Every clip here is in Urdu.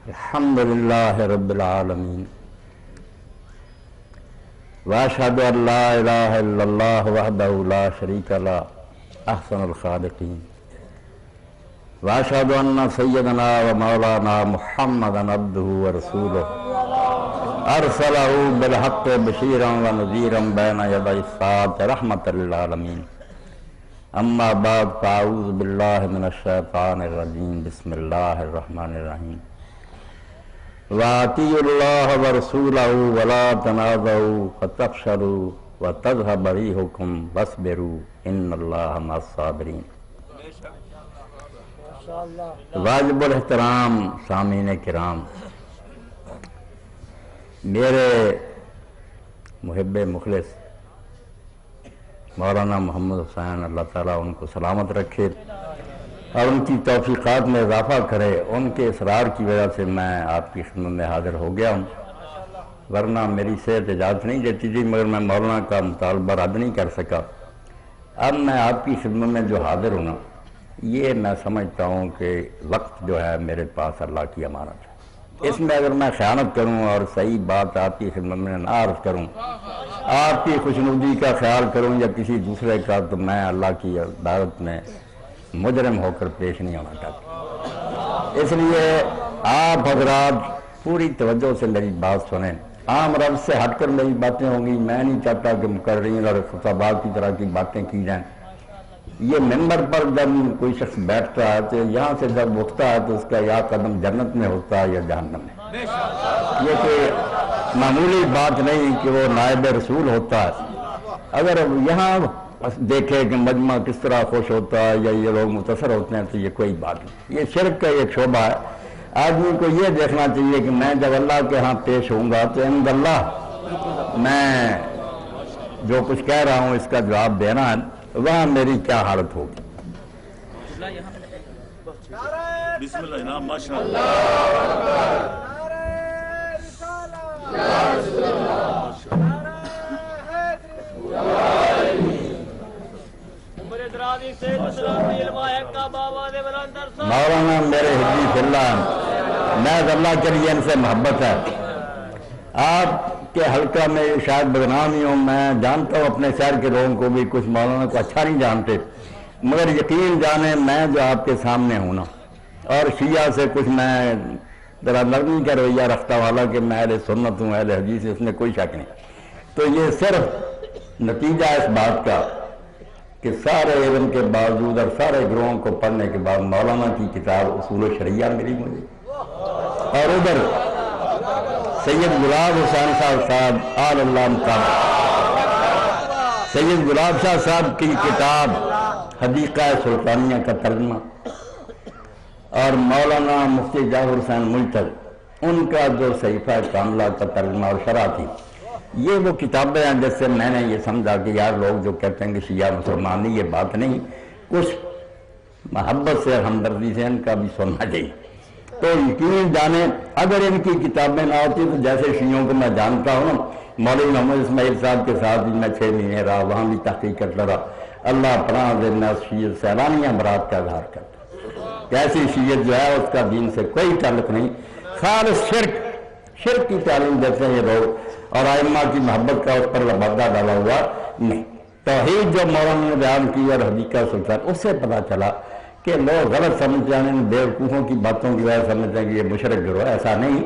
الحمد للہ رب العالمین واشہد ان لا الہ الا اللہ وحدہ لا شریک لہ احسن الخالقین واشہد ان سیدنا و مولانا محمدا عبدہ ورسولہ ارسلہ بالحق بشیرا و نذیرا بین یدی الساعۃ رحمۃ للعالمین اما بعد فاعوذ باللہ من الشیطان الرجیم بسم اللہ الرحمن الرحیم وَأَطِيعُوا اللَّهَ وَرَسُولَهُ وَلَا تَنَازَعُوا فَتَفْشَلُوا وَتَذْهَبَ رِيحُكُمْ وَاصْبِرُوا إِنَّ اللَّهَ مَعَ الصَّابِرِينَ۔ واجب الاحترام سامعین کرام، میرے محب مخلص مولانا محمد حسین، اللہ تعالیٰ ان کو سلامت رکھے اور ان کی توفیقات میں اضافہ کرے۔ ان کے اصرار کی وجہ سے میں آپ کی خدمت میں حاضر ہو گیا ہوں، ورنہ میری صحت اجازت نہیں دیتی تھی، مگر میں مولانا کا مطالبہ رد نہیں کر سکا۔ اب میں آپ کی خدمت میں جو حاضر ہوں نا، یہ میں سمجھتا ہوں کہ وقت جو ہے میرے پاس اللہ کی امانت ہے۔ اس میں اگر میں خیانت کروں اور صحیح بات آپ کی خدمت میں نہ عرض کروں، آپ کی خوشنودی کا خیال کروں یا کسی دوسرے کا، تو میں اللہ کی عدالت میں مجرم ہو کر پیش نہیں ہونا چاہتا۔ اس لیے آپ حضرات پوری توجہ سے میری بات سنیں، عام رب سے ہٹ کر میری باتیں ہوں گی۔ میں نہیں چاہتا کہ مقررین اور خطباء کی طرح کی باتیں کی جائیں۔ یہ ممبر پر جب کوئی شخص بیٹھتا ہے تو یہاں سے جب اٹھتا ہے تو اس کا یا قدم جنت میں ہوتا ہے یا جہنم میں۔ یہ کوئی معمولی بات نہیں کہ وہ نائب رسول ہوتا ہے۔ اگر یہاں دیکھے کہ مجمع کس طرح خوش ہوتا ہے یا یہ لوگ متاثر ہوتے ہیں تو یہ کوئی بات نہیں، یہ شرک کا ایک شعبہ ہے۔ آدمی کو یہ دیکھنا چاہیے کہ میں جب اللہ کے ہاں پیش ہوں گا تو عند اللہ میں جو کچھ کہہ رہا ہوں اس کا جواب دینا ہے، وہاں میری کیا حالت ہوگی۔ بسم اللہ انعام ماشاء اللہ۔ مولانا میرے حبی فی اللہ، میں اللہ کے لیے ان سے محبت ہے۔ آپ کے حلقہ میں شاید بدنام ہی ہوں، میں جانتا ہوں اپنے شہر کے لوگوں کو بھی، کچھ مولانا کو اچھا نہیں جانتے، مگر یقین جانیں میں جو آپ کے سامنے ہوں نا، اور شیعہ سے کچھ میں ذرا نرمی کا رویہ رکھتا والا کہ میں اہل سنت ہوں، اہل حدیث، اس میں کوئی شک نہیں۔ تو یہ صرف نتیجہ اس بات کا کہ سارے علم کے باوجود اور سارے گروہوں کو پڑھنے کے بعد مولانا کی کتاب اصول شریعہ ملی مجھے، اور ادھر سید گلاب حسین صاحب آل اللہ مقام، سید گلاب شاہ صاحب کی کتاب حدیقہ سلطانیہ کا ترجمہ، اور مولانا مفتی جعفر حسین ملتل ان کا جو صحیفہ کاملہ کا ترجمہ اور شرح تھی، یہ وہ کتابیں ہیں جس سے میں نے یہ سمجھا کہ یار لوگ جو کہتے ہیں کہ شیعہ مسلمان نہیں، یہ بات نہیں، کچھ محبت سے ہمدردی سے ان کا بھی سننا چاہیے۔ تو یقین جانیں اگر ان کی کتابیں نہ ہوتی تو جیسے شیعوں کو میں جانتا ہوں، مولوی محمد اسماعیل صاحب کے ساتھ بھی میں 6 مہینے رہا، وہاں بھی تحقیق کرتا رہا، اللہ پناہ دے میں شیعت سیلانیہ برات کا اظہار کرتا، کیسی شیعت جو ہے اس کا دین سے کوئی تعلق نہیں، خالص شرک کی تعلیم دیتے ہیں یہ لوگ، اور ائمہ کی محبت کا اس پر لبادہ ڈالا ہوا نہیں۔ توحید جو مولانا نے بیان کی اور حدیقہ سلطان، اس سے پتہ چلا کہ لوگ غلط سمجھ جانے، بیوقوفوں کی باتوں کی وجہ سمجھتے ہیں کہ یہ مشرک گروہ، ایسا نہیں،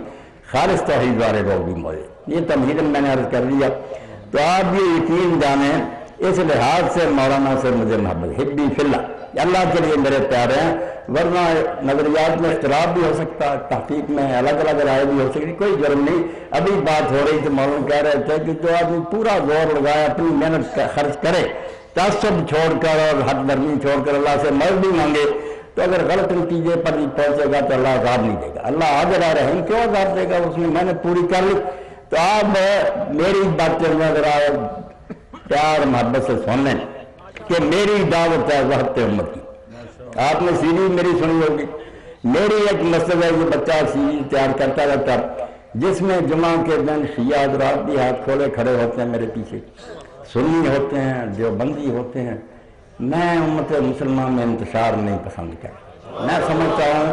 خالص توحید والے لوگ بھی موجود۔ یہ تمہیداً میں نے عرض کر دیا، تو آپ یہ یقین جانیں اس لحاظ سے مولانا سے مجھے محبت، حبی فی اللہ، اللہ کے لیے میرے پیارے ہیں، ورنہ نظریات میں اختلاف بھی ہو سکتا ہے، تحقیق میں الگ الگ رائے بھی ہو سکتی، کوئی جرم نہیں۔ ابھی بات ہو رہی تھی، مولانا کہہ رہے تھے کہ جو آدمی پورا زور لگائے، اپنی محنت خرچ کرے، تعصب چھوڑ کر اور حد درمی چھوڑ کر اللہ سے مدد بھی مانگے، تو اگر غلط نتیجے پر نہیں پہنچے گا تو اللہ عذاب نہیں دے گا۔ اللہ حاضر ہے رحیم، کیوں عذاب دے گا؟ اس میں محنت پوری کر لی۔ تو آپ میری باتیں ذرا پیار محبت سے سن لیں کہ میری دعوت ہے وحدت امت کی۔ آپ نے سیری میری سنی ہوگی، میری ایک مسجد ہے، یہ بچہ سیری تیار کرتا رہتا، جس میں جمعہ کے دن شیعہ حضرات بھی ہاتھ کھولے کھڑے ہوتے ہیں میرے پیچھے، سنی ہوتے ہیں، دیوبندی ہوتے ہیں۔ میں امت مسلمان میں انتشار نہیں پسند کرتا، میں سمجھتا ہوں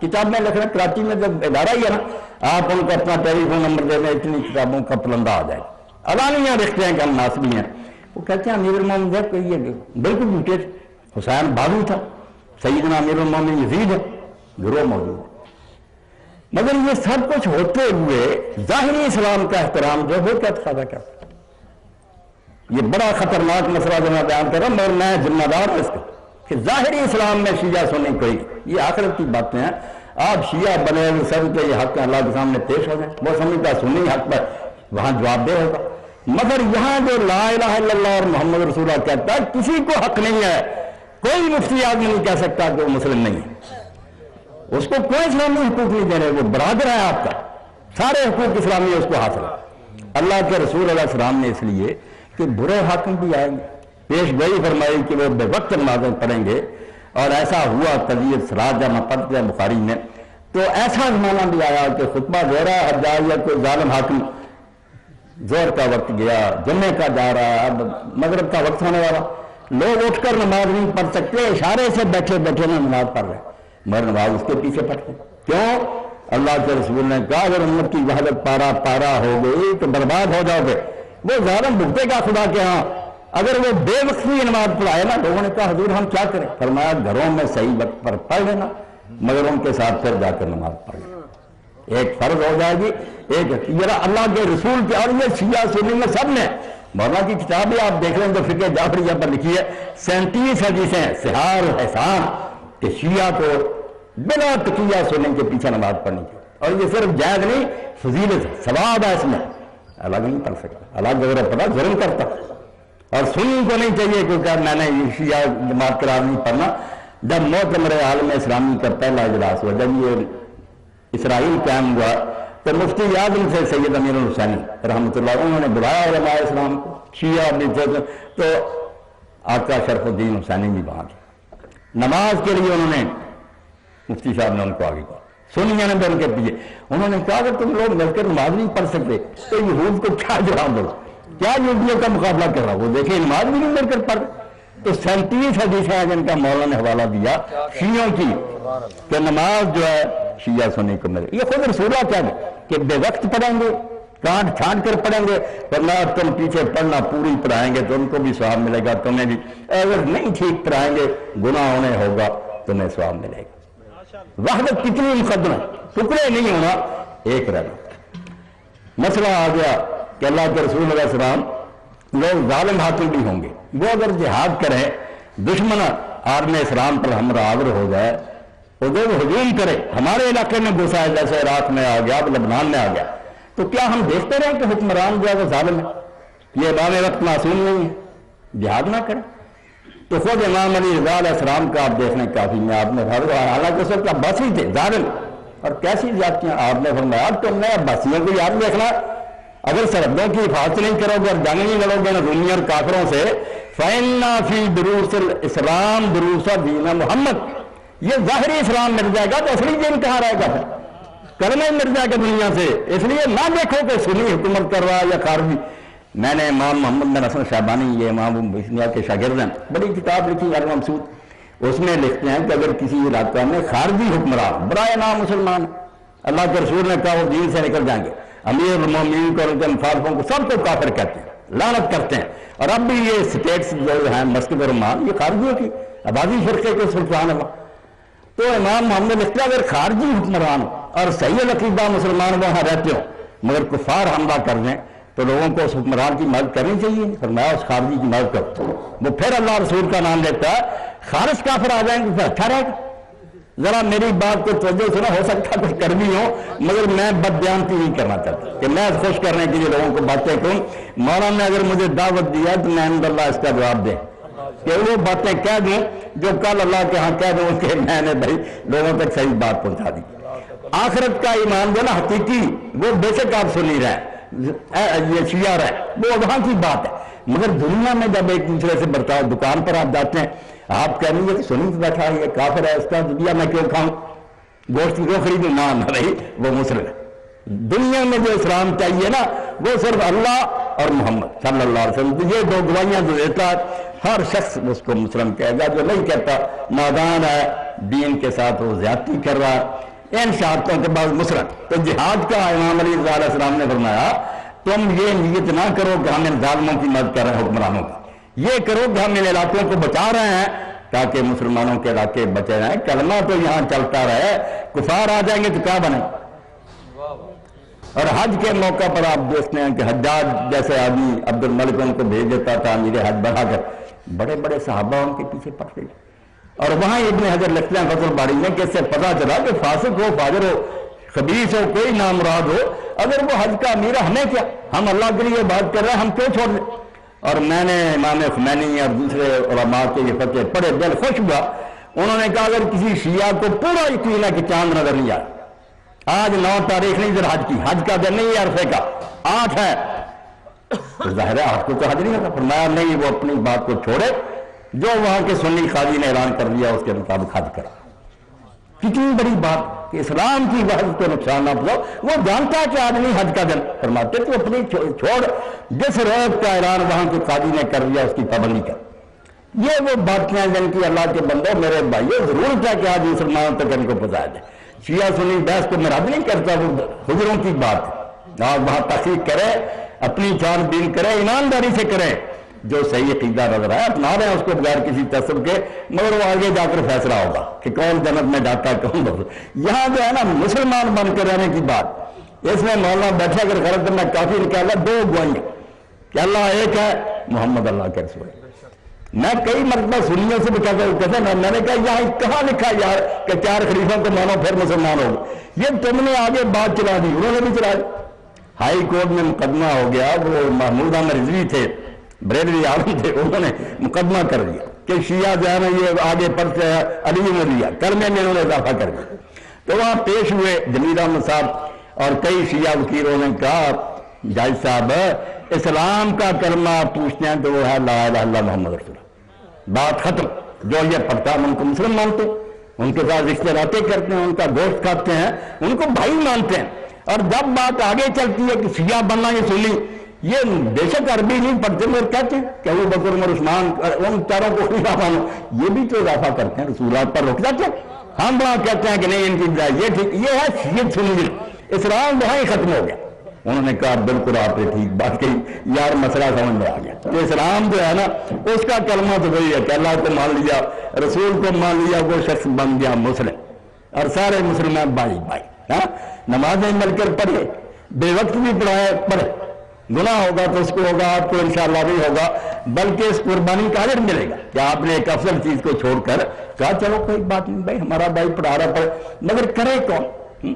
کتاب میں لکھ رہے ہیں کراچی میں جب ادارہ ہی ہے نا, آپ ان کو اپنا ٹیلی فون نمبر دے دیں, اتنی کتابوں کا پلندہ آ جائے گا. علانیہ رکھتے ہیں کہ ہم ناسبی ہیں. وہ کہتے ہیں امیر المومنین جب کہ یہ بالکل جھوٹے تھے. حسین بازو تھا, سیدنا امیر المومنین یزید ہے, گروہ موجود ہے. مگر یہ سب کچھ ہوتے ہوئے ظاہری اسلام کا احترام جو ہو کیا تقاضا کیا. یہ بڑا خطرناک مسئلہ جو میں بیان کر رہا ہوں, مگر میں ذمہ دار ہوں اس کا کہ ظاہری اسلام میں شیعہ سنی کوئی, یہ آخرت کی باتیں ہیں. آپ شیعہ بنے سب کے یہ حق اللہ کے سامنے پیش ہو جائیں, وہ سمجھتا سنی حق پر وہاں جواب دہ ہوگا. مگر یہاں جو لا الہ الا اللہ اور محمد رسول اللہ کہتا ہے, کسی کو حق نہیں ہے, کوئی مفتی آدمی نہیں کہہ سکتا کہ وہ مسلم نہیں ہے. اس کو کوئی اسلامی حقوق نہیں دے رہے, وہ برادر ہے آپ کا, سارے حقوق اسلامی اس کو حاصل ہے. اللہ کے رسول علیہ السلام نے اس لیے کہ برے حاکم بھی آئیں گے, پیش گوئی فرمائی کہ وہ بے وقت نمازیں پڑھیں گے, اور ایسا ہوا قضیہ سراج جامع پڑھ گیا بخاری میں. تو ایسا زمانہ بھی آیا کہ خطبہ دے رہا ہے حجاج یا کوئی ظالم حاکم, زور کا وقت گیا, جمعے کا جا رہا ہے, اب مغرب کا وقت ہونے والا, لوگ اٹھ کر نماز نہیں پڑھ سکتے, اشارے سے بیٹھے بیٹھے نا نماز پڑھ رہے, مگر نماز اس کے پیچھے پڑھتے. کیوں؟ اللہ کے رسول نے کہا اگر امت کی وحدت پارا پارا ہو گئی تو برباد ہو جاؤ گے. وہ ظالم بھگتے گا خدا کے ہاں. اگر وہ بے وقتی نماز پڑھائے نا, لوگوں نے کہا حضور ہم کیا کریں؟ فرمایا گھروں میں صحیح وقت پر پڑھ لینا, مگر ان کے ساتھ پھر جا کر نماز پڑھ لینا. ایک فرض ہو جائے گی, ایک ذرا اللہ کے رسول کے, اور یہ شیعہ سنی میں سب نے, مولانا کی کتاب ہی آپ دیکھ لیں جو فقہ جعفریہ پر لکھی ہے, 37 حدیثیں سحار احسان کہ شیعہ کو بلا تقیہ سننے کے پیچھے نماز پڑھنی کی. اور یہ صرف جائز نہیں, فضیلت ہے, ثواب ہے اس میں. الگ نہیں پڑھ سکتا, الگ اگر پڑھا ظلم کرتا. اور سنی کو نہیں چاہیے کیونکہ میں نے یہ شیعہ جماعت قرار نہیں پڑھنا. جب معتمر عالم اسلامی کا پہلا اجلاس ہوا, جب یہ اسرائیل قائم ہوا, تو مفتی اعظم سے سید امیر الحسینی رحمۃ اللہ, انہوں نے بلایا علماء اسلام کو, شیعہ بھی تھے, تو آقا شرف الدین حسینی بھی وہاں تھے. نماز کے لیے انہوں نے, مفتی صاحب نے ان کو آگے کیا, سنیاں نے بھی ان کے پیچھے. انہوں نے کہا اگر تم لوگ مل کر نماز نہیں پڑھ سکتے تو یہود کو کیا جواب دو, کیا یہودیوں کا مقابلہ کر رہا. وہ دیکھیں نماز بھی نہیں مل کر پڑھ. تو 37 حدیثیں ہیں جن کا مولانا نے حوالہ دیا شیعوں کی کہ نماز جو ہے شیعہ سنی کو ملے. یہ خود رسولہ کیا ہے کہ بے وقت پڑھیں گے, کانٹ چھانٹ کر پڑھیں گے, ورنہ تم پیچھے پڑھنا پوری پڑھائیں گے تو ان کو بھی ثواب ملے گا, تمہیں بھی. اگر نہیں ٹھیک پڑھائیں گے گناہ ہونے ہوگا, تمہیں ثواب ملے گا. وحدت کتنی مقدم ہے, ٹکڑے نہیں ہونا, ایک رہنا. مسئلہ آ گیا کہ اللہ کے رسول علیہ السلام, لوگ ظالم حاکم بھی ہوں گے, وہ اگر جہاد کریں, دشمن عالم اسلام پر ہمراہ آور ہو جائے, وہ ہجوم کرے, ہمارے علاقے میں گھسا ہے جیسے عراق میں آ گیا, لبنان میں آ گیا, تو کیا ہم دیکھتے رہیں کہ حکمران جو ہے وہ ظالم ہے؟ یہ امام وقت معصوم نہیں ہے, جہاد نہ کریں. تو خود امام علی رضا علیہ السلام کا آپ دیکھنے کافی میں آپ نے حالانکہ اس وقت عباسی تھے ظالم, اور کیسی زیادتیاں آپ نے فرمایا تم نے عباسیوں کو یاد دیکھنا, اگر سرحدوں کی حفاظت نہیں کرو گے اور جنگ نہیں لڑو گے رومی اور کافروں سے, فَإِنَّ فِي دُرُوسِ الْإِسْلَامِ دُرُوسَ دِينَ محمد, یہ ظاہری اسلام مل جائے گا تو اصلی دین کہاں رہے گا؟ کلمہ مل جائے گا دنیا سے. اس لیے نہ دیکھو کہ سنی حکومت کر رہا یا خارجی. میں نے امام محمد بن حسن شہبانی, یہ امام کے شاگرد ہیں, بڑی کتاب لکھی المبسوط, اس میں لکھتے ہیں کہ اگر کسی علاقہ میں خارجی حکمران برائے نام مسلمان, اللہ کے رسول نے کہا وہ دین سے نکل جائیں گے, امیر المومنین کو, ان کے مخالفوں کو سب کو کافر کہتے ہیں, لعنت کرتے ہیں. اور اب بھی یہ سٹیٹس جو ہیں مسجد اور رحمان, یہ خارجیوں کی آبادی فرقے کے سلطان ہے. تو امام محمد لکھتا ہے اگر خارجی حکمران اور صحیح عقیدہ مسلمان وہاں رہتے ہو مگر کفار حملہ کر دیں تو لوگوں کو اس حکمران کی مدد کرنی چاہیے. فرمایا اس خارجی کی مدد کرو. وہ پھر اللہ رسول کا نام لیتا ہے, خارج کافر آ جائیں گے پھر اچھا رہے گا. ذرا میری بات کو توجہ سنا, ہو سکتا کچھ کر بھی ہو مگر میں بدبیانتی نہیں کرنا چاہتا کہ میں خوش کرنے کے لیے لوگوں کو باتیں کروں. مولانا نے اگر مجھے دعوت دیا تو میں الحمدللہ اس کا جواب دیں کہ وہ باتیں کہہ دوں جو کل اللہ کے ہاں کہہ دوں کہ میں نے بھائی لوگوں تک صحیح بات پہنچا دی. آخرت کا ایمان جو نا حقیقی, وہ بے شک آپ سن نہیں رہے, یہ شیعہ رہے, وہ وہاں کی بات ہے. مگر دنیا میں جب ایک دوسرے سے برتاؤ, دکان پر آپ جاتے ہیں, آپ کہہ رہی ہے کہ سنی تو بیٹھا ہے, یہ کافر ہے, اس کا دنیا میں کیوں کھاؤں, گوشت کیوں خریدوں؟ نہ بھائی وہ مسلم ہے. دنیا میں جو اسلام چاہیے نا وہ صرف اللہ اور محمد صلی اللہ علیہ وسلم, یہ دو گواہیاں جو دیتا ہر شخص اس کو مسلم کہے گا. جو نہیں کہتا نادان ہے, دین کے ساتھ وہ زیادتی کر رہا ہے. ان شہادتوں کے بعد مسرت. تو جہاد کا امام علی رضا علیہ السلام نے فرمایا تم یہ نیت نہ کرو کہ ہم ان ظالموں کی مدد کر رہے ہیں حکمرانوں کی، یہ کرو کہ ہم ان علاقوں کو بچا رہے ہیں تاکہ مسلمانوں کے علاقے بچے رہیں. کلمہ تو یہاں چلتا رہے، کفار آ جائیں گے تو کیا بنے. اور حج کے موقع پر آپ دیکھتے ہیں کہ حجاج جیسے آدمی عبد الملک ان کو بھیج دیتا تھا امیر حج بڑھا کر، بڑے بڑے صحابہ ان کے پیچھے پڑتے. اور وہاں ابن حجر لکھتے ہیں فتح الباری میں کہ اس سے پتہ چلا کہ فاسق ہو، فاجر ہو، خبیث ہو، کوئی نامراد ہو، اگر وہ حج کا امیر ہمیں کیا، ہم اللہ کے لیے بات کر رہے ہیں، ہم کیوں چھوڑ دیں. اور میں نے امام خمینی اور دوسرے علماء کے یہ فتوے پڑھے، دل خوش ہوا. انہوں نے کہا اگر کسی شیعہ کو پورا یقین ہے کہ چاند نظر نہیں آیا، آج 9 تاریخ نہیں ذرا حج کی، حج کا دن نہیں ہے عرفے کا، 8 ہے، تو ظاہر ہے 8 کو تو حج نہیں ہوتا. فرمایا نہیں، وہ اپنی بات کو چھوڑے، جو وہاں کے سنی قاضی نے اعلان کر دیا اس کے مطابق حج کرا. کتنی بڑی بات کہ اسلام کی وحدت کو نقصان نہ پہنچاؤ. وہ جانتا ہے کہ آج نہیں حج کا دن، فرماتے تو اپنی چھوڑ، جس روز کا اعلان وہاں کے قاضی نے کر دیا اس کی پابندی کر. یہ وہ باتیں ہیں جن کی اللہ کے بندوں میرے بھائیوں ضرورت ہے کہ آج مسلمانوں تک ان کو پہنچایا جائے. شیعہ سنی بحث کو میں رد نہیں کرتا، وہ حجروں کی بات ہے. آپ وہاں تحقیق کریں، اپنی چھان بین کریں، ایمانداری سے کریں، جو صحیح عقیدہ نظر آئے اپنا رہے ہیں اس کو بغیر کسی تعصب کے، مگر وہ آگے جا کر فیصلہ ہوگا کہ کون جنت میں جاتا ہے کون بہت. یہاں جو ہے نا مسلمان بن کے رہنے کی بات، اس میں مولانا بیٹھا کر غلط میں کافی نکالا 2 گوائیاں کہ اللہ ایک ہے، محمد اللہ کے رسول. میں کئی مرتبہ سنیوں سے بھی کہتے ہیں، میں نے کہا یہاں کہاں لکھا یار کہ 4 خلیفوں کو مانو پھر مسلمان ہو. یہ تم نے آگے بات چلا دی، انہوں نے بھی چلا دی. ہائی کورٹ میں مقدمہ ہو گیا، وہ محمود احمد رضوی تھے، بریلوی عالم تھے، انہوں نے مقدمہ کر دیا کہ شیعہ جو ہے نا یہ آگے پڑھتے ہیں علی نے دیا، کلمے میں انہوں نے اضافہ کر دیا. تو وہاں پیش ہوئے جمیل احمد صاحب اور کئی شیعہ وکیلوں نے کہا جاج صاحب اسلام کا کلمہ پوچھتے ہیں تو وہ ہے لا الہ الا اللہ محمد رسول اللہ. بات ختم. جو یہ پڑھتا ہے ان کو مسلم مانتے ہیں، ان کے ساتھ رشتے ناطے کرتے ہیں، ان کا گوشت کھاتے ہیں، ان کو بھائی مانتے ہیں. اور جب بات آگے چلتی ہے کہ شیعہ بننا یہ سنی، یہ بے شک عربی نہیں پڑھتے مگر کہتے ہیں کہ ابو بکر عمر عثمان ان چاروں کو خلیفہ مانو، یہ بھی تو اضافہ کرتے ہیں، رسولات پر رک جاتے ہیں. ہم وہاں کہتے ہیں کہ نہیں ان کی بجائے یہ ٹھیک. یہ ہے شیعت سنی، اسلام وہاں ہی ختم ہو گیا. انہوں نے کہا بالکل آپ نے ٹھیک بات کہی یار، مسئلہ سمجھ میں آ گیا. تو اسلام جو ہے نا اس کا کلمہ تو وہی ہے کہ اللہ کو مان لیا، رسول کو مان لیا، وہ شخص بن گیا مسلم، اور سارے مسلمان بھائی بھائی. ہاں نمازیں مل کر پڑھے، بے وقت بھی پڑھے، گناہ ہوگا تو اس کو ہوگا، آپ کو انشاءاللہ بھی ہوگا، بلکہ اس قربانی کا اجر ملے گا کہ آپ نے ایک افضل چیز کو چھوڑ کر کہا چلو کوئی بات نہیں بھائی، ہمارا بھائی پڑھا رہا پڑھے. مگر کرے کون؟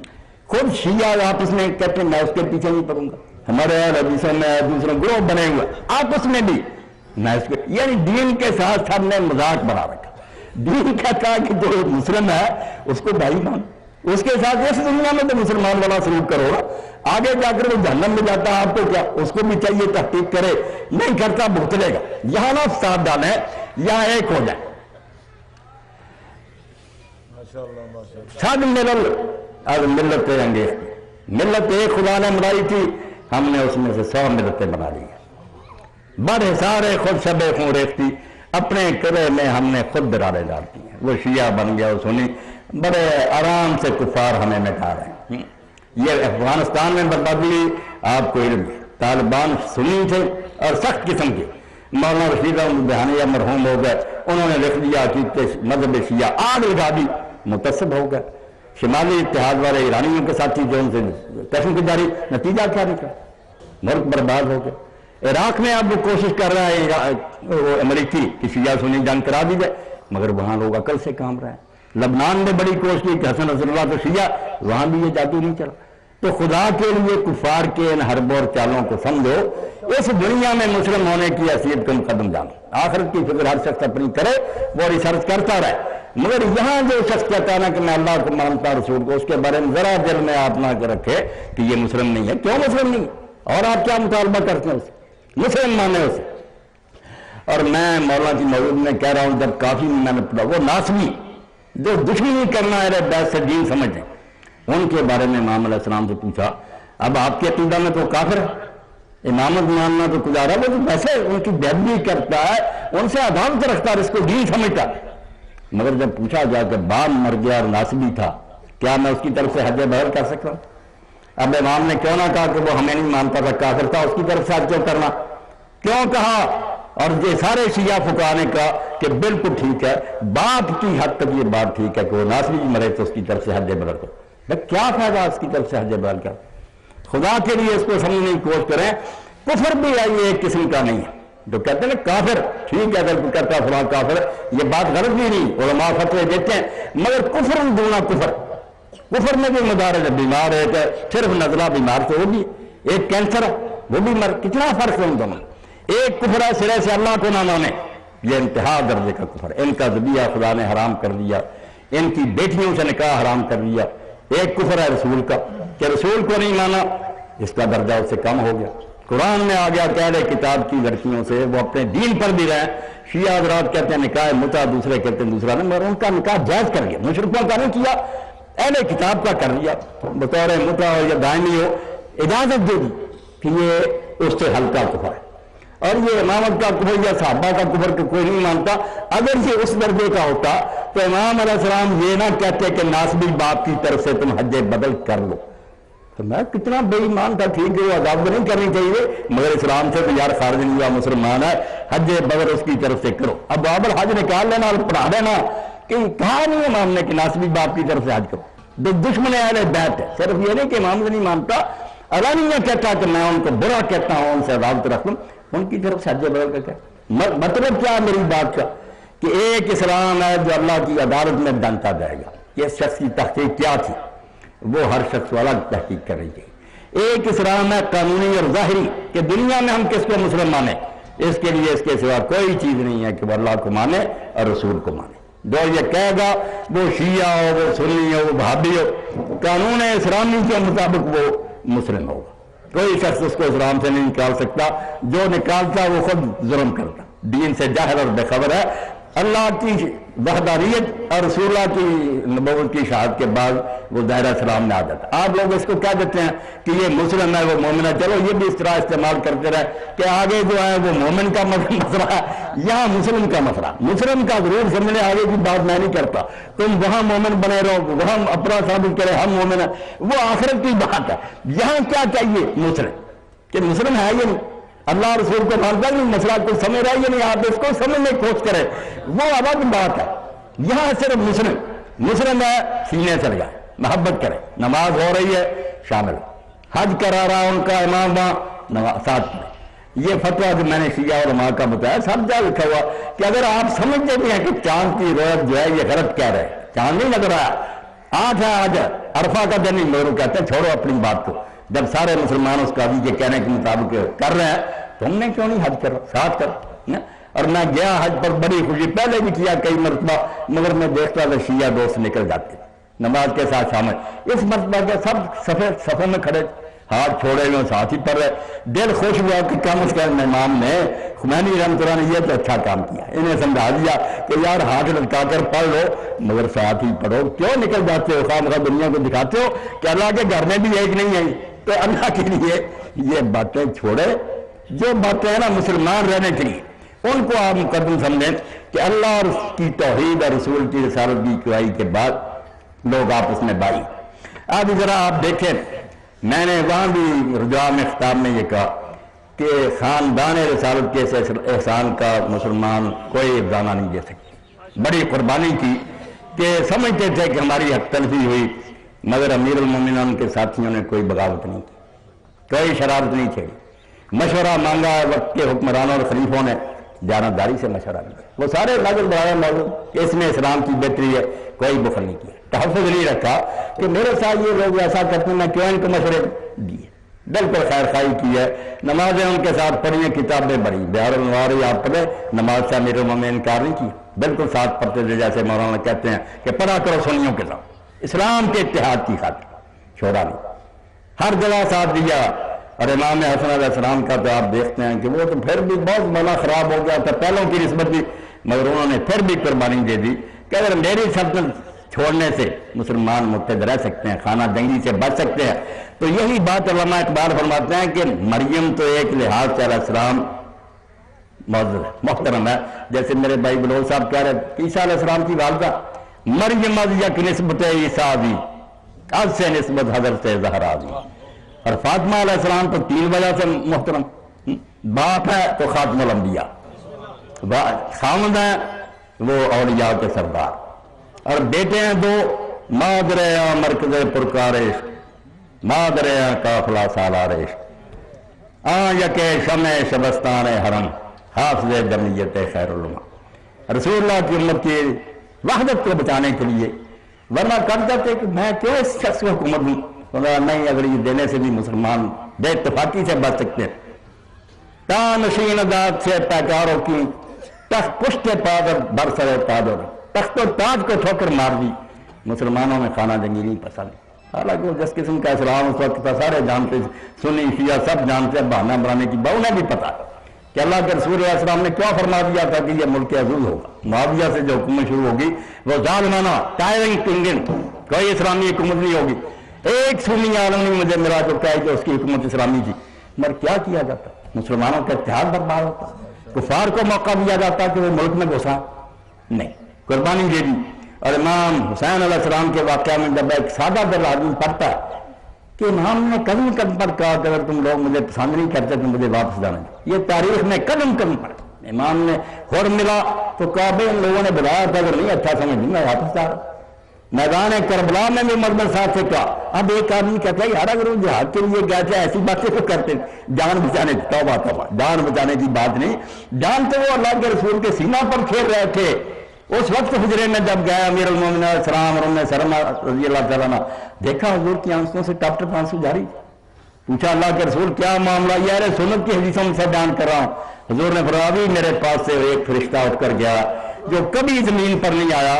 خود شیعہ آپس میں کہتے ہیں میں اس کے پیچھے نہیں پڑوں گا. ہمارے حدیثوں میں دوسرے گروہ بنے ہوئے آپس میں بھی میں اس کے، یعنی دین کے ساتھ سب نے مذاق بنا رکھا. دین کہتا ہے کہ جو مسلم ہے اس کو بھائی مان، اس کے ساتھ اس دنیا میں تو مسلمان والا سلوک کرو گا، آگے جا کر وہ جہنم میں جاتا ہے آپ کو کیا، اس کو بھی چاہیے تحقیق کرے، نہیں کرتا بھگتلے گا. یہاں نہ ساتھ ڈالیں، یہاں ایک ہو جائے. سب ملل اور ملت انگیز، ملت ایک خدا نے بنائی تھی، ہم نے اس میں سے 100 ملتیں بنا لی. بڑے سارے خود شب خون ریختی، اپنے قلعے میں ہم نے خود درارے ڈالتی ہیں. وہ شیعہ بن گیا، وہ سنی، بڑے آرام سے کفار ہمیں مٹا رہے ہیں. یہ افغانستان میں بربادی آپ کو علم ہے. طالبان سنی تھے اور سخت قسم کے. مولانا رشید احمد بہانیہ مرحوم ہو گئے، انہوں نے لکھ دیا کہ مذہب شیعہ، آگ لگا دی، متصب ہو گئے. شمالی اتحاد والے ایرانیوں کے ساتھی جو ان سے قسم کی جاری، نتیجہ کیا نکلا؟ ملک برباد ہو گیا. عراق میں اب وہ کوشش کر رہا ہے وہ امریکی کہ شیعہ سنی جنگ کرا دی جائے، مگر وہاں لوگ عقل سے کام رہے ہیں. لبنان میں بڑی کوشش کی کہ حسن نصر اللہ تو شیعہ، وہاں بھی یہ جادو نہیں چلا. تو خدا کے لیے کفار کے ان حربوں اور چالوں کو سمجھو، اس دنیا میں مسلم ہونے کی حیثیت کو مقدم جانو. آخرت کی فکر ہر شخص اپنی کرے، وہ ریسرچ کرتا رہے. مگر یہاں جو شخص کہتا ہے نا کہ میں اللہ کو مانتا رسول کو، اس کے بارے میں ذرا دل میں آپ نہ رکھے کہ یہ مسلم نہیں ہے. کیوں مسلم نہیں ہے؟ اور آپ کیا مطالبہ کرتے ہیں اسے؟ مسلم مانے اسے. اور میں مولانا کی موجود میں کہہ رہا ہوں، جب کافی میں نے پڑھا، وہ ناسبی جو دشمنی کرنا ہے بیت سے دین سمجھتے ہیں، ان کے بارے میں امام علیہ السلام سے پوچھا اب آپ کے عقیدہ میں تو کافر ہے، امامت ماننا تو گزارا، وہ تو ویسے ان کی بیعت کرتا ہے، ان سے عداوت رکھتا ہے، اس کو دین سمجھتا ہے. مگر جب پوچھا جا کہ باپ مر گیا اور ناسبی تھا، کیا میں اس کی طرف سے حج بدل کر سکتا ہوں؟ اب امام نے کیوں نہ کہا کہ وہ ہمیں نہیں مانتا تھا کافر تھا، اس کی طرف سے حج کیوں کرنا، کیوں کہا؟ اور یہ سارے شیعہ فقہا نے کہا کہ بالکل ٹھیک ہے، باپ کی حد تک یہ بات ٹھیک ہے کہ وہ ناصبی مرے تو اس کی طرف سے حج بدل کرو، کیا فائدہ اس کی طرف سے حج بدل کر؟ خدا کے لیے اس کو سمجھنے کی کوشش کریں، کفر بھی ہے یہ ایک قسم کا نہیں ہے، جو کہتے ہیں نا کافر، ٹھیک ہے اگر کوئی کہتا ہے فلاں کافر، یہ بات غلط بھی نہیں، علماء فتوے دیتے ہیں، مگر کفر دونا کفر میں بھی مدارج ہے، بیمار ہے کہ صرف نزلہ بیمار تو وہ بھی، ایک کینسر ہے وہ بھی مر، کتنا فرق ہے ان دونوں؟ ایک کفر ہے سرے سے اللہ کو نہ مانے، یہ انتہا درجے کا کفر ہے، ان کا ذبیحہ خدا نے حرام کر دیا، ان کی بیٹیوں سے نکاح حرام کر دیا۔ ایک کفر ہے رسول کا کہ رسول کو نہیں مانا، اس کا درجہ اس سے کم ہو گیا۔ قرآن میں آ گیا کہ اہل کتاب کی لڑکیوں سے وہ اپنے دین پر بھی رہیں، شیعہ حضرات کہتے ہیں نکاح متع، دوسرے کہتے ہیں دوسرا نہیں، مگر ان کا نکاح جائز کر گیا، مشرکوں کا نہیں کیا، اہل کتاب کا کر لیا، بطور متع ہو یا دائمی ہو اجازت دے دی کہ یہ اس سے ہلکا کفر ہے۔ اور یہ امامت کا کفر یا صحابہ کا کفر کہ کوئی نہیں مانتا، اگر یہ اس درجے کا ہوتا تو امام علیہ السلام یہ نہ کہتے کہ ناصبی باپ کی طرف سے تم حج بدل کر لو، تو میں کتنا بے ایمان تھا، ٹھیک ہے وہ عذاب نہیں کرنی چاہیے، مگر اسلام سے تو یار خارج نہیں ہوا، مسلمان ہے، حج بدل اس کی طرف سے کرو۔ اب بابر حج نکال لینا اور پڑھا دینا کہ کہا نہیں امام نے کہ ناصبی باپ کی طرف سے حج کرو، دشمن اہل بیت ہے، صرف یہ نہیں کہ امام سے نہیں مانتا، علانیہ کہتا کہ میں ان کو برا کہتا ہوں، ان سے عداوت رکھ لوں، ان کی طرف سے حج بدل کا کیا مطلب؟ کیا میری بات کا کہ ایک اسلام ہے جو اللہ کی عدالت میں ڈانٹا جائے گا، یہ شخص کی تحقیق کیا تھی وہ ہر شخص والا تحقیق کر رہی ہے۔ ایک اسلام ہے قانونی اور ظاہری کہ دنیا میں ہم کس کو مسلم مانیں، اس کے لیے اس کے سوا کوئی چیز نہیں ہے کہ وہ اللہ کو مانے اور رسول کو مانے۔ جو یہ کہے گا وہ شیعہ ہو، وہ سنی ہو، وہ بھابی ہو، قانون اسلامی کے مطابق وہ مسلم ہوگا، کوئی شخص اس کو اسلام سے نہیں نکال سکتا، جو نکالتا وہ خود ظلم کرتا، دین سے جاہل اور بے خبر ہے۔ اللہ کی وحدانیت اور رسول اللہ کی نبوت کی شہادت کے بعد وہ دائرہ اسلام میں آ جاتا ہے۔ آپ لوگ اس کو کہہ دیتے ہیں کہ یہ مسلم ہے وہ مومن ہے، چلو یہ بھی اس طرح استعمال کرتے رہے کہ آگے جو ہے وہ مومن کا مسئلہ ہے، یہاں مسلم کا مسئلہ، مسلم کا ضرور سمجھنے، آگے کی بات میں نہیں کرتا، تم وہاں مومن بنے رہو، وہاں اپنا ثابت کرے ہم مومن ہیں، وہ آخرت کی بات ہے۔ یہاں کیا چاہیے مسلم کہ مسلم ہے یہ نہیں، اللہ رسول کو مانتا نہیں، مسئلہ کو سمجھ رہا ہے یہ نہیں، آپ اس کو سمجھنے کی کوشش کریں، وہ الگ بات ہے۔ یہاں صرف مسلم ہے، سینے سے لگائے، محبت کرے، نماز ہو رہی ہے شامل، حج کرا رہا ان کا امام وہاں ساتھ میں، یہ فتویٰ جو میں نے شیعہ علماء کا بتایا سب جا لکھا ہوا کہ اگر آپ سمجھتے بھی ہیں کہ چاند کی رویت جو ہے یہ غلط کہہ رہے ہیں، چاند نہیں لگ رہا ہے، آج ہے آج عرفہ کا دن ہی لوگ کہتے ہیں چھوڑو اپنی بات کو، جب سارے مسلمان اس قاضی کے کہنے کے مطابق کر رہے ہیں تو ہم نے کیوں نہیں حج کرو، ساتھ کرو۔ اور میں گیا حج پر بڑی خوشی، پہلے بھی کیا کئی مرتبہ، مگر میں دیکھتا تھا شیعہ دوست نکل جاتے نماز کے ساتھ شامل، اس مرتبہ کے سب صفوں میں کھڑے، ہاتھ چھوڑے ہوئے ساتھ ہی پڑھ رہے، دل خوش ہوا کہ کم از کم امام نے خمینی رحمۃ اللہ نے یہ تو اچھا کام کیا، انہیں سمجھا دیا کہ یار ہاتھ لٹکا کر پڑھ لو مگر ساتھ ہی پڑھو، کیوں نکل جاتے ہو، خواہ مخواہ دنیا کو دکھاتے ہو کہ اللہ کے گھر میں بھی ایک نہیں ہے، تو اللہ کے لیے یہ باتیں چھوڑے، جو باتیں ہیں نا مسلمان رہنے کے لیے ان کو آپ مقدم سمجھیں کہ اللہ اور اس کی توحید اور رسول کی رسالت کی گواہی کے بعد لوگ آپس میں بائی۔ اب ذرا آپ دیکھیں، میں نے وہاں بھی رجوع میں خطاب میں یہ کہا کہ خاندان رسالت کے احسان کا مسلمان کوئی افسانہ نہیں دے سکتے، بڑی قربانی کی کہ سمجھتے تھے کہ ہماری حق تلفی ہوئی، مگر امیر المومنین کے ساتھیوں نے کوئی بغاوت نہیں کی، کوئی شرارت نہیں چھیڑی، مشورہ مانگا وقت کے حکمرانوں اور خلیفوں نے، جانبداری سے مشورہ کیا، وہ سارے لاگل بڑھایا موضوع کہ اس میں اسلام کی بہتری ہے، کوئی بخل نہیں کیا، تحفظ نہیں رکھا کہ میرے ساتھ یہ لوگ ایسا کرتے ہیں میں کیوں ان کو مشورے دیے، بالکل خیر خواہی کی ہے، نمازیں ان کے ساتھ پڑھی ہیں، کتابیں پڑھی، بہار النوار آپ پڑھے، نماز سے امیر المومنین نے انکار نہیں کی، بالکل ساتھ پڑھتے تھے، جیسے مولانا کہتے ہیں کہ پڑھا کرو سنیوں کے ساتھ، اسلام کے اتحاد کی خاطر چھوڑا نہیں، ہر جگہ ساتھ دیا۔ اور امام حسن علیہ السلام کا تو آپ دیکھتے ہیں کہ وہ تو پھر بھی بہت مولا خراب ہو گیا تھا پہلوں کی نسبت بھی، مگر انہوں نے پھر بھی قربانی دے دی کہ اگر میری سلطنت چھوڑنے سے مسلمان متحد رہ سکتے ہیں، خانہ جنگی سے بچ سکتے ہیں، تو یہی بات علامہ اقبال فرماتے ہیں کہ مریم تو ایک لحاظ سے علیہ السلام معزز محترم ہے، جیسے میرے بھائی بلوچ صاحب کہہ رہے عیسیٰ علیہ السلام کی والدہ مریم یک نسبت عیسیٰ بھی آج سے نسبت حضرت زہرا دی. اور فاطمہ علیہ السلام تو 3 وجہ سے محترم. باپ ہے تو خاتم الانبیاء، خامد ہیں وہ اولیاء کے سردار، اور بیٹے ہیں 2 مادر مرکز پرکار عشق، مادر قافلہ سالار عشق، یکے شمع شبستان حرم، حافظ جمعیت خیر الامہ. رسول اللہ کی امت کی وحدت کو بچانے کے لیے، ورنہ کر جاتے کہ میں کیوں اس شخص کو حکومت دوں. نہیں، اگر یہ دینے سے بھی مسلمان بے اتفاقی سے بچ سکتے ہیں. تانشین ذات سے پیکاروں کی تخت پشت پادر برسر تاجر، تخت و تاج کو ٹھوکر مار دی. مسلمانوں میں خانہ جنگی نہیں پسند. حالانکہ وہ جس قسم کا اسلام اس وقت تھا سارے جانتے، سنی شیعہ سب جانتے ہیں. بہانہ بنانے کی انہیں بھی پتا کہ اللہ کے رسول علیہ السلام نے کیا فرما دیا تھا کہ یہ ملک عزوز ہوگا. معاویہ سے جو حکومت شروع ہوگی وہ ظالمانہ ٹائرنگ کنگن، کوئی اسلامی حکومت نہیں ہوگی. ایک سنی عالم نہیں مجھے ملا جو کہے کہ اس کی حکومت اسلامی تھی. مگر کیا کیا جاتا؟ مسلمانوں کا اتحاد برباد ہوتا. کفار کو موقع دیا جاتا کہ وہ ملک میں گھسا نہیں، قربانی دے دی. اور امام حسین علیہ السلام کے واقعہ میں جب ایک سادہ دل آدمی پڑھتا ہے کہ امام نے قدم قدم پر کہا کہ اگر تم لوگ مجھے پسند نہیں کرتے تو مجھے واپس جانا. یہ تاریخ میں قدم قدم پر امام نے خور ملا تو کعبے ان لوگوں نے بلایا تھا کہ نہیں اچھا سمجھ میں واپس جا رہا. میدان کربلا میں بھی مقدم صاحب سے کہا. اب ایک آدمی کہتا ہے یار اگر وہ جہاد کے لیے گیا تھا ایسی باتیں تو کرتے، جان بچانے کی توبہ توبہ، جان بچانے کی بات نہیں. جان تو وہ اللہ کے رسول کے سینہ پر کھیل رہے تھے. اس وقت حجرے میں جب گیا امیر المومنین علیہ السلام اور ام سلمہ رضی اللہ تعالیٰ عنہ، دیکھا حضور کی آنکھوں سے ٹپ ٹپ آنسو جاری. پوچھا اللہ کے رسول کیا معاملہ؟ یار سنت کی حدیثوں سے بیان کر رہا ہوں. حضور نے فرمایا میرے پاس سے ایک فرشتہ اٹھ کر گیا جو کبھی زمین پر نہیں آیا.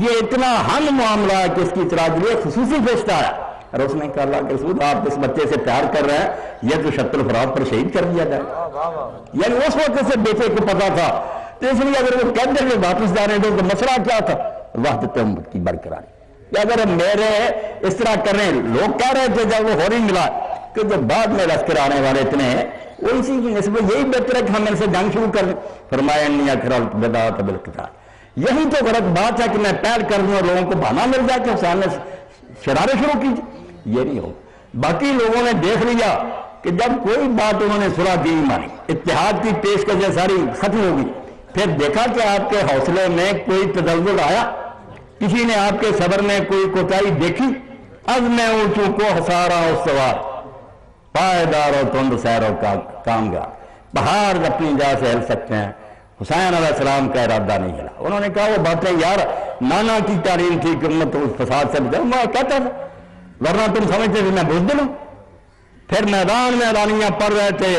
یہ اتنا ہم معاملہ ہے کہ اس کی اطلاع کے لیے خصوصی فرشتہ ہے. اور اس نے کہا اللہ کے رسول آپ اس بچے سے پیار کر رہے ہیں، یہ تو شط الفرات پر شہید کر دیا جائے. یعنی اس وقت سے بیٹے کو پتا تھا. تو اس لیے اگر وہ کہتے ہیں واپس جانے دو تو مسئلہ کیا تھا؟ وحدت امت کی برقراری. کہ اگر میرے اس طرح کریں، لوگ کہہ رہے تھے جب وہ ہو نہیں ملا کہ جو بعد میں لشکر آنے والے اتنے ہیں وہ اسی کی نسبت یہی بہتر ہے کہ ہم ان سے جنگ شروع کر دیں. فرمایا انی اکرہت بدعۃ بالقتال. یہی تو غلط بات ہے کہ میں پہل کر دوں اور لوگوں کو بہانہ مل جائے کہ حسین نے شرارے شروع کی. یہ نہیں ہو. باقی لوگوں نے دیکھ لیا کہ جب کوئی بات انہوں نے صلح کی نہیں مانی، اتحاد کی پیشکشیں ساری ختم ہوگی. پھر دیکھا کہ آپ کے حوصلے میں کوئی تزلزل آیا، کسی نے آپ کے صبر میں کوئی کوتاہی دیکھی. از میں اونچوں کو ہسارا استوار، پائیدار اور تند سیروں کا کامگار. پہاڑ اپنی جگہ سے ہل سکتے ہیں، حسین علیہ السلام کا ارادہ نہیں ہلا. انہوں نے کہا وہ باتیں یار نانا کی تعلیم تھی کہ امت اس فساد سے بچاؤ. میں کہتا تھا ورنہ تم سمجھتے تھے میں بزدل ہوں. پھر میدان میں اعلانیہ پڑھ رہے تھے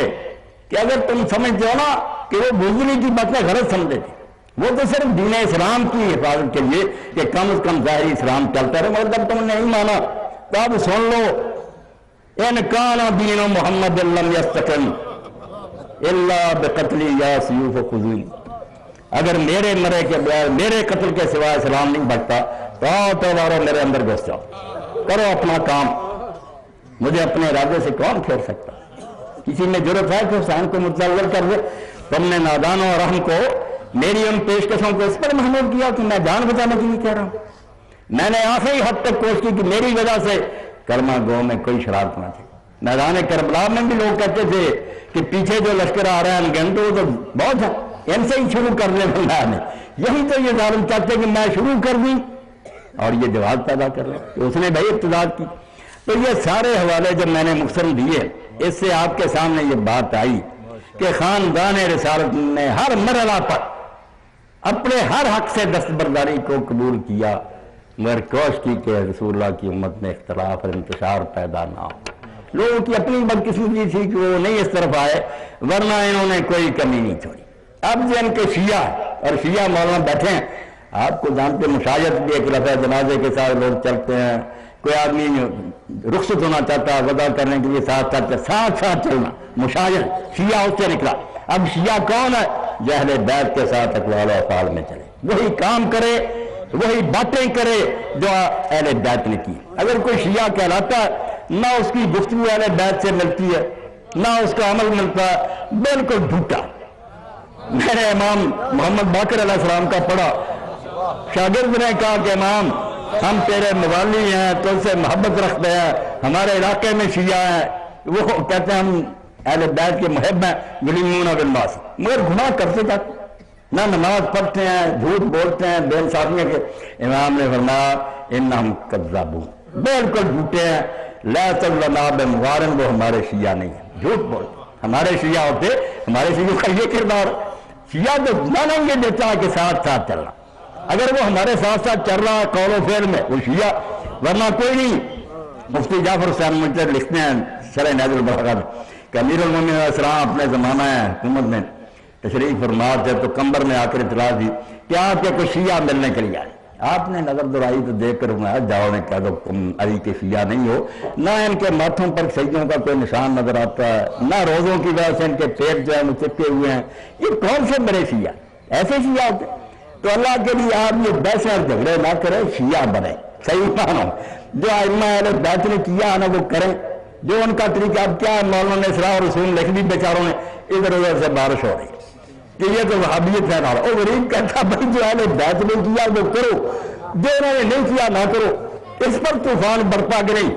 کہ اگر تم سمجھتے ہو نا کہ وہ بزدلی کی باتیں غلط سمجھتے تھے، وہ تو صرف دین اسلام کی حفاظت کے لیے کہ کم از کم ظاہری اسلام چلتا رہے. مگر جب تم نے نہیں مانا تو اب سن لو ان کان دین محمد لم یستقم الا بقتل یا سیوف خذول. اگر میرے مرے کے بغیر، میرے قتل کے سوا اسلام نہیں بچتا تو وارو میرے اندر گھس جاؤ، کرو اپنا کام. مجھے اپنے ارادے سے کون پھیر سکتا؟ کسی میں جرت ہے کہ حسین کو متزلزل کر دے؟ تم نے نادانوں اور رحم کو میری ان پیشکشوں کو اس پر محمول کیا کہ میں جان بچانے کے لیے کہہ رہا ہوں. میں نے آخری حد تک کوشش کی کہ میری وجہ سے کرما گو میں کوئی شرارت نہ تھی. میدان کربلا میں بھی لوگ کہتے تھے کہ پیچھے جو لشکر آ رہا ہے انگن تو وہ تو بہت ہے، ان سے ہی شروع کر دیں. اللہ نے یہی تو یہ ظالم چاہتے کہ میں شروع کر دوں اور یہ جواب پیدا کر رہے. تو اس نے بھائی ابتدا کی. تو یہ سارے حوالے جب میں نے مختصر دیے، اس سے آپ کے سامنے یہ بات آئی کہ خاندان رسالت نے ہر مرحلہ پر اپنے ہر حق سے دستبرداری کو قبول کیا، مگر کوشش کی کہ رسول اللہ کی امت میں اختلاف اور انتشار پیدا نہ ہو. لوگوں کی اپنی بدقسمتی تھی کہ وہ نہیں اس طرف آئے، ورنہ انہوں نے کوئی کمی نہیں چھوڑی. اب جو ان کے شیعہ اور شیعہ مولانا بیٹھے ہیں، آپ کو جانتے مشایت بھی ایک لفظ جنازے کے ساتھ لوگ چلتے ہیں. کوئی آدمی رخصت ہونا چاہتا ہے ودا کرنے کے لیے ساتھ ساتھ چلنا، مشایت شیعہ اس سے نکلا. اب شیعہ کون ہے؟ جو اہل بیت کے ساتھ اقوال و افعال میں چلے، وہی کام کرے، وہی باتیں کرے جو اہل بیت نے کی. اگر کوئی شیعہ کہلاتا ہے، نہ اس کی گفتگو اہل بیت سے ملتی ہے نہ اس کا عمل ملتا ہے، بالکل جھوٹا. میں نے امام محمد باقر علیہ السلام کا پڑھا، شاگرد نے کہا کہ امام ہم تیرے موالی ہیں، تو سے محبت رکھتے ہیں، ہمارے علاقے میں شیعہ ہیں، وہ کہتے ہیں ہم اہل بیت کے محب ہیں، یلیمون بالمعاصی، مگر گناہ کرتے جاتے نہ نماز پڑھتے ہیں، جھوٹ بولتے ہیں، بے انصافیاں کے۔ امام نے فرمایا انہم کذابون، بالکل جھوٹے ہیں، لا تلنا بمغارن، وہ ہمارے شیعہ نہیں ہیں، جھوٹ بولتے۔ ہمارے شیعہ ہوتے، ہمارے شیعہ کا یہ کردار، شیعہ تو مانا یہ دیتا ہے کہ ساتھ ساتھ چلنا، اگر وہ ہمارے ساتھ ساتھ چل رہا ہے قول و فعل میں وہ شیعہ، ورنہ کوئی نہیں۔ مفتی جعفر حسین منچر لکھتے ہیں شرح نہج البلاغہ کہ امیر المومنین علیہ السلام اپنے زمانہ حکومت میں تشریف فرما تھے تو کمبر میں آ کر اطلاع دی کہ آپ کے کوئی شیعہ ملنے کے لیے آئے۔ آپ نے نظر دوڑائی تو دیکھ کر فرمایا جاؤ نے کہہ دو تم علی کے شیعہ نہیں ہو، نہ ان کے ماتھوں پر سجدوں کا کوئی نشان نظر آتا ہے، نہ روزوں کی وجہ سے ان کے پیٹ جو ہے وہ چپکے ہوئے ہیں، یہ کون سے بڑے شیعہ، ایسے شیعہ ہوتے؟ تو اللہ کے لیے آپ یہ بحث اور جھگڑے نہ کریں، شیعہ بنے، صحیح مانو، جو ائمہ اہل بیت نے کیا نا وہ کریں، جو ان کا طریقہ۔ اب کیا مولانا نے اسراء اور رسول لکھ دی بیچاروں نے، ادھر ادھر سے بارش ہو رہی کہ یہ تو وہابیت ہے، اور غریب کہتا بھائی جو اہل بیت نے کیا وہ کرو، جو انہوں نے نہیں کیا نہ کرو، اس پر طوفان برپا کہ نہیں،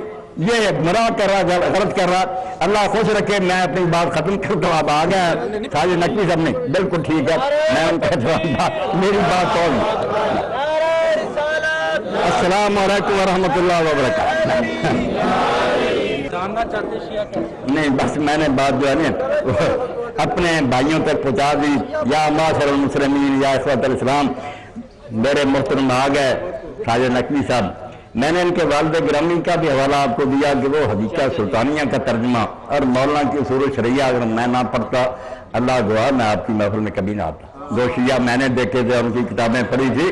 یہ گمراہ کر رہا، غلط کر رہا۔ اللہ خوش رکھے، میں اپنی بات ختم کرتا ہوں، اب آ گیا ساجد نقوی صاحب نے، بالکل ٹھیک ہے، میں ان کا جواب، میری بات اور السلام علیکم ورحمۃ اللہ وبرکاتہ۔ جاننا چاہتے شیعہ کیسے؟ نہیں بس میں نے بات جو ہے نا اپنے بھائیوں تک پہنچا دی۔ یا معاشر المسلمین، یا اخوۃ الاسلام، میرے محترم آ گئے ساجد نقوی صاحب، میں نے ان کے والد گرامی کا بھی حوالہ آپ کو دیا کہ وہ حدیقہ سلطانیہ کا ترجمہ اور مولانا کی اصول شرعیہ اگر میں نہ پڑھتا، اللہ گواہ میں آپ کی محفل میں کبھی نہ آتا۔ دو شیعہ میں نے دیکھے تھے، ان کی کتابیں پڑھی تھی،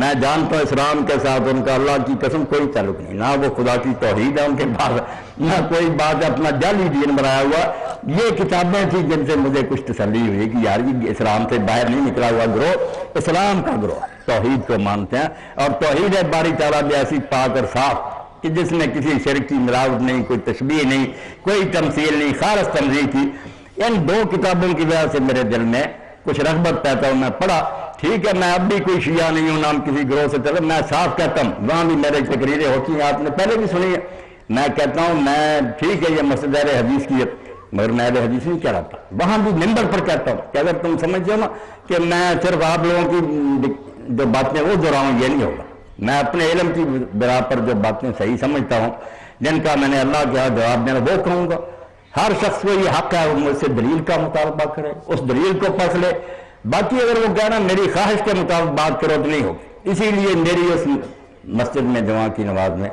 میں جانتا ہوں اسلام کے ساتھ ان کا اللہ کی قسم کوئی تعلق نہیں، نہ وہ خدا کی توحید ہے ان کے پاس، نہ کوئی بات اپنا جعلی دین بنایا ہوا۔ یہ کتابیں تھیں جن سے مجھے کچھ تسلی ہوئی کہ یار یہ اسلام سے باہر نہیں نکلا ہوا گروہ، اسلام کا گروہ توحید کو مانتے ہیں، اور توحید ہے باری تعالیٰ بھی ایسی پاک اور صاف کہ جس میں کسی شرک کی ملاوٹ نہیں، کوئی تشبیہ نہیں، کوئی تمثیل نہیں، خالص تنزیہ کی۔ ان دو کتابوں کی وجہ سے میرے دل میں کچھ رغبت پیدا ہو، میں پڑھا۔ ٹھیک ہے میں اب بھی کوئی شیعہ نہیں ہوں، نام کسی گروہ سے چلے، میں صاف کہتا ہوں، وہاں بھی میرے تقریریں ہوتی ہیں، آپ نے پہلے بھی سنی ہے، میں کہتا ہوں میں ٹھیک ہے یہ مسجد اہل حدیث کی ہے، مگر میں اہل حدیث نہیں کہہ رہا تھا، وہاں بھی منبر پر کہتا ہوں کہ اگر تم سمجھتے ہو نا کہ میں صرف آپ لوگوں کی جو باتیں وہ دہراؤں، یہ نہیں ہوگا، میں اپنے علم کی بنا پر جو باتیں صحیح سمجھتا ہوں، جن کا میں نے اللہ کے ہاتھ جواب دینا وہ کہوں گا۔ ہر شخص کو یہ حق ہے وہ مجھ سے دلیل کا مطالبہ کرے، اس دلیل کو پڑھ لے، باقی اگر وہ کہنا میری خواہش کے مطابق بات کرو تو نہیں ہوگی۔ اسی لیے میری اس مسجد میں جمعہ کی نماز میں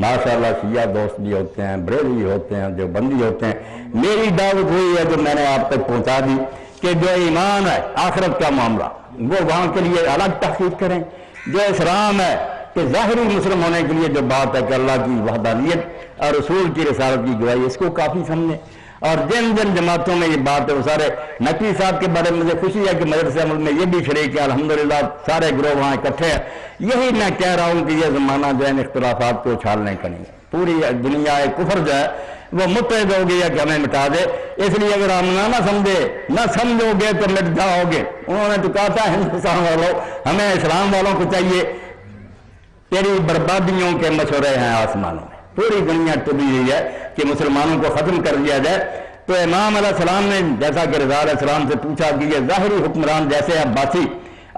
ماشاءاللہ شیعہ دوست بھی ہوتے ہیں، بریلوی ہوتے ہیں، دیوبندی ہوتے ہیں، میری دعوت ہوئی ہے جو میں نے آپ تک پہنچا دی کہ جو ایمان ہے آخرت کا معاملہ وہ وہاں کے لیے الگ تحقیق کریں، جو اسلام ہے کہ ظاہری مسلم ہونے کے لیے جو بات ہے کہ اللہ کی وحدانیت اور رسول کی رسالت کی گواہی، اس کو کافی سمجھیں۔ اور جن جن جماعتوں میں یہ بات ہے وہ سارے، نقوی صاحب کے بارے میں مجھے خوشی ہے کہ مدرسہ عمل میں یہ بھی شریک ہے الحمدللہ، سارے گروہ وہاں اکٹھے ہیں۔ یہی میں کہہ رہا ہوں کہ یہ زمانہ جو ہے اختلافات کو اچھالنے کا نہیں ہے، پوری دنیا کفر جو ہے وہ متحد ہو گئی ہے کہ ہمیں مٹا دے، اس لیے اگر ہم نہ سمجھو گے تو مٹ جاؤ گے۔ انہوں نے تو کہا تھا ہندوستان والوں ہمیں اسلام والوں کو چاہیے، تیری بربادیوں کے مشورے ہیں آسمانوں میں، پوری دنیا ٹوٹی ہوئی ہے کہ مسلمانوں کو ختم کر دیا جائے۔ تو امام علیہ السلام نے جیسا کہ رضا علیہ السلام سے پوچھا کہ یہ ظاہری حکمران جیسے عباسی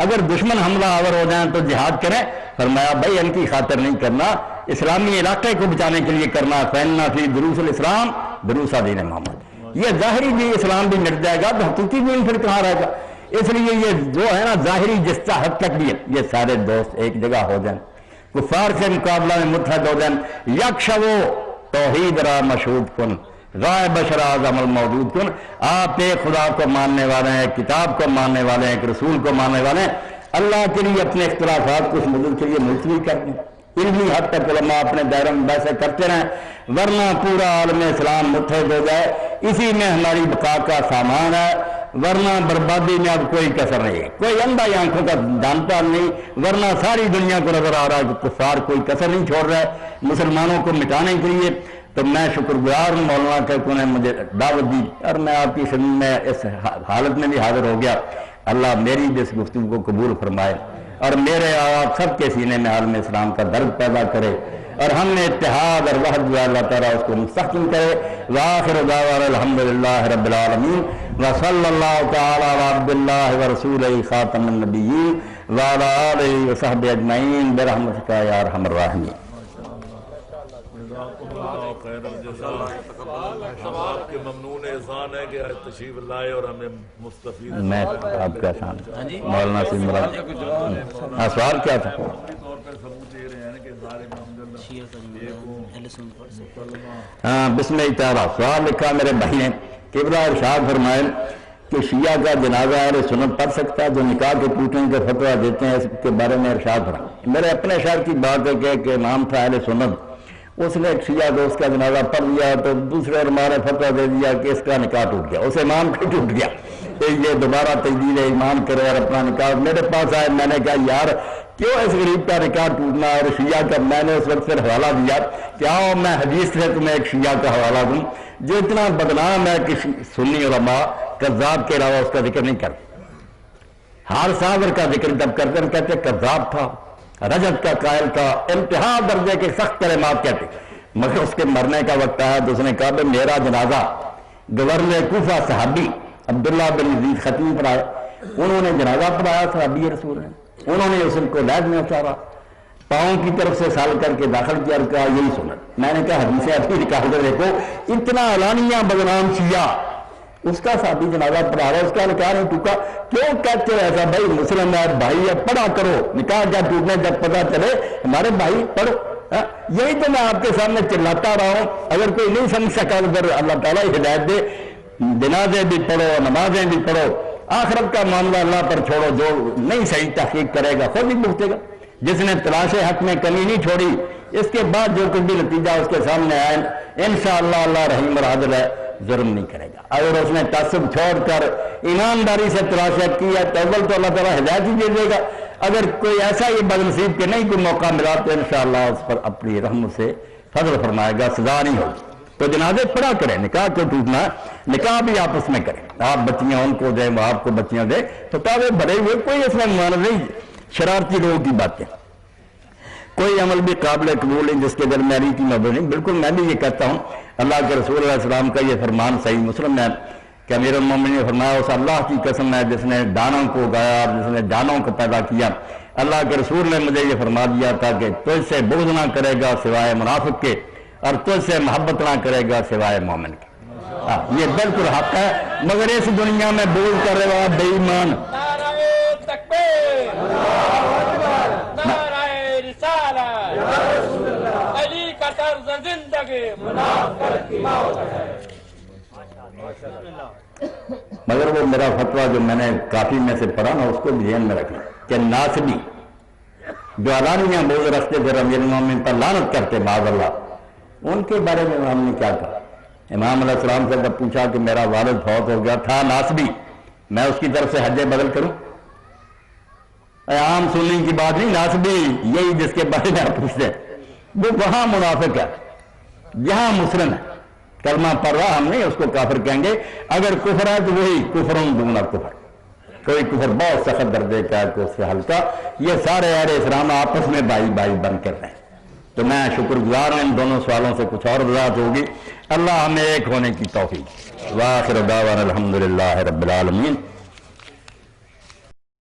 اگر دشمن حملہ آور ہو جائیں تو جہاد کریں، فرمایا بھائی ان کی خاطر نہیں کرنا، اسلامی علاقے کو بچانے کے لیے کرنا، فیننا فی دروس الاسلام دروس دین محمد، یہ ظاہری بھی اسلام بھی مٹ جائے گا تو حقیقی دین پھر کہاں رہے گا۔ اس لیے یہ جو ہے نا ظاہری جس حد تک بھی ہے، یہ سارے دوست ایک جگہ ہو جائیں، کفار سے مقابلہ میں متحد ہو جائیں، یکشو توحید را مشہود کن رائے بشرا عمل موجود کن، آپ ایک خدا کو ماننے والے ہیں، ایک کتاب کو ماننے والے ہیں، ایک رسول کو ماننے والے ہیں، اللہ کے لیے اپنے اختلافات کو اس مدد کے لیے ملتوی کر دیں، علمی حد تک علماء اپنے دائروں میں بحثیں کرتے رہیں، ورنہ پورا عالم اسلام متحد ہو جائے، اسی میں ہماری بقا کا سامان ہے، ورنہ بربادی میں اب کوئی کسر نہیں ہے، کوئی اندھا آنکھوں کا جانتا نہیں، ورنہ ساری دنیا کو نظر آ رہا ہے کہ کفار کوئی کسر نہیں چھوڑ رہا ہے مسلمانوں کو مٹانے کے لیے۔ تو میں شکر گزار ہوں مولانا کہ انہوں نے مجھے دعوت دی اور میں آپ کی خدمت میں اس حالت میں بھی حاضر ہو گیا۔ اللہ میری بھی اس گفتگو کو قبول فرمائے، اور میرے آپ سب کے سینے میں عالم اسلام کا درد پیدا کرے اور ہم نے اتحاد اور وحدت جو اللہ تعالیٰ اس کو مستحکم کرے. وآخر دعوانا الحمدللہ رب العالمین وصلی اللہ تعالی علی عبد اللہ ورسولہ خاتم النبیین وعلی آلہ وصحبہ اجمعین برحمتک یا ارحم الراحمین. خیر الجزاء. ہم آپ کے ممنون احسان ہے کہ آج تشریف لائے اور ہمیں مستفید. میں آپ کا احسان مولانا سے مراد. ہاں سوال کیا تھا؟ طور پر ثبوت دے رہے ہیں کہ سارے ہاں بسم اللہ تعالیٰ. سوال لکھا میرے بھائی نے قبلہ ارشاد فرمائے کہ شیعہ کا جنازہ اہل سنت پڑھ سکتا ہے جو نکاح کے ٹوٹنے کے فتویٰ دیتے ہیں اس کے بارے میں ارشاد فرمائے. میرے اپنے شہر کی بات ہے کہ امام تھا اہل سنت, اس نے ایک شیعہ دوست کا جنازہ پڑھ لیا تو دوسرے علماء نے فتویٰ دے دیا کہ اس کا نکاح ٹوٹ گیا, اس امام کا ٹوٹ گیا. یہ دوبارہ تجدید ایمان کرے اور اپنا نکاح. میرے پاس آئے, میں نے کہا یار کیوں اس غریب کا نکاح ٹوٹنا اور شیعہ کا. میں نے اس وقت پھر حوالہ دیا کہ آؤ میں حدیث سے تمہیں ایک شیعہ کا حوالہ دوں جو اتنا بدنام ہے کہ سنی علماء کذاب کے علاوہ اس کا ذکر نہیں کرتے. ہار صابر کا ذکر جب کرتے ہیں کہتے کذاب تھا, رجت کا قائل تھا, انتہا درجے کے سخت کلمات کہتے. مگر اس کے مرنے کا وقت آیا تو اس نے کہا میرا جنازہ گورنر کوفہ صحابی عبداللہ بن یزید ختمی پر آئے, انہوں نے جنازہ پڑھایا صحابی رسول نے, انہوں نے اس کو لحد میں اتارا, پاؤں کی طرف سے سال کر کے داخل کیا اور کہا یہی سنت. میں نے کہا حدیث ابھی نکال کر دیکھو, اتنا اعلانیہ بدنام شیعہ اس کا صحابی جنازہ پڑھا رہا ہے, اس کا نکاح نہیں ٹوٹا. کیوں کہتے ہیں ایسا؟ بھائی مسلم ہے بھائی ہے, پڑھا کرو. نکاح کیا ٹوٹنے جب پتہ چلے ہمارے بھائی پڑھو. یہی تو میں آپ کے سامنے چلاتا رہا ہوں. اگر کوئی نہیں سمجھ سکا تو اللہ تعالیٰ ہدایت دے. جنازے بھی پڑھو, نمازیں بھی پڑھو, آخرت کا معاملہ اللہ پر چھوڑو. جو نہیں صحیح تحقیق کرے گا خود ہی بھگتے گا. جس نے تلاش حق میں کمی نہیں چھوڑی, اس کے بعد جو کچھ بھی نتیجہ اس کے سامنے آئے انشاءاللہ اللہ رحیم اور عادل ہے, ظلم نہیں کرے گا. اگر اس نے تعصب چھوڑ کر ایمانداری سے تلاش حق کی ہے تو اول تو اللہ تعالیٰ ہدایت ہی دے دے گا. اگر کوئی ایسا ہی بدنصیب کہ نہیں کوئی موقع ملا تو انشاءاللہ اس پر اپنی رحمت سے فضل فرمائے گا, سزا نہیں ہوگی. تو جنازے پڑھا کریں. نکاح کیوں ٹوٹنا, نکاح بھی آپس میں کریں. آپ بچیاں ان کو دیں, وہ آپ کو بچیاں دیں, تو تابے بھرے ہوئے, کوئی اس میں مانع نہیں. شرارتی لوگوں کی باتیں, کوئی عمل بھی قابل قبول نہیں جس کے درمیانی کی مدد نہیں. بالکل میں بھی یہ کہتا ہوں, اللہ کے رسول علیہ السلام کا یہ فرمان صحیح مسلم ہے کہ امیر المومنین نے فرمایا اس اللہ کی قسم ہے جس نے دانوں کو اگایا اور جس نے جانوں کو پیدا کیا. اللہ کے رسول نے مجھے یہ فرما دیا تھا کہ تجھ سے بغض نہ کرے گا سوائے منافق کے, اور تجھ سے محبت نہ کرے گا سوائے مومن کے. یہ بالکل حق ہے, مگر اس دنیا میں بغض کر رہے ہو بے ایمان. مگر وہ میرا فتویٰ جو میں نے کافی میں سے پڑھا نا, اس کو بھی ذہن میں رکھنا کہ ناسبی جو علانیہ بغض رکھتے تھے امیر المومنین پر لعنت کرتے معاذ اللہ, ان کے بارے میں ہم نے کیا کہا. امام علیہ السلام سے جب پوچھا کہ میرا والد فوت ہو گیا تھا ناسبی, میں اس کی طرف سے حج بدل کروں؟ عام سننے کی بات نہیں, ناسبی یہی جس کے بارے میں آپ پوچھتے ہیں, وہ وہاں منافق ہے, یہاں مسلم ہے. کلمہ پڑھ رہا, ہم نہیں اس کو کافر کہیں گے. اگر کفر ہے تو وہی کفروں دگنا کفر, کوئی کفر بہت سخت درجے کا ہے کوئی اس سے ہلکا. یہ سارے اہل اسلام آپس میں بھائی بھائی بن کر رہے ہیں. تو میں شکر گزار ہوں, ان دونوں سوالوں سے کچھ اور وضاحت ہوگی. اللہ ہمیں ایک ہونے کی توفیق. وآخر دعوانا الحمدللہ رب العالمین.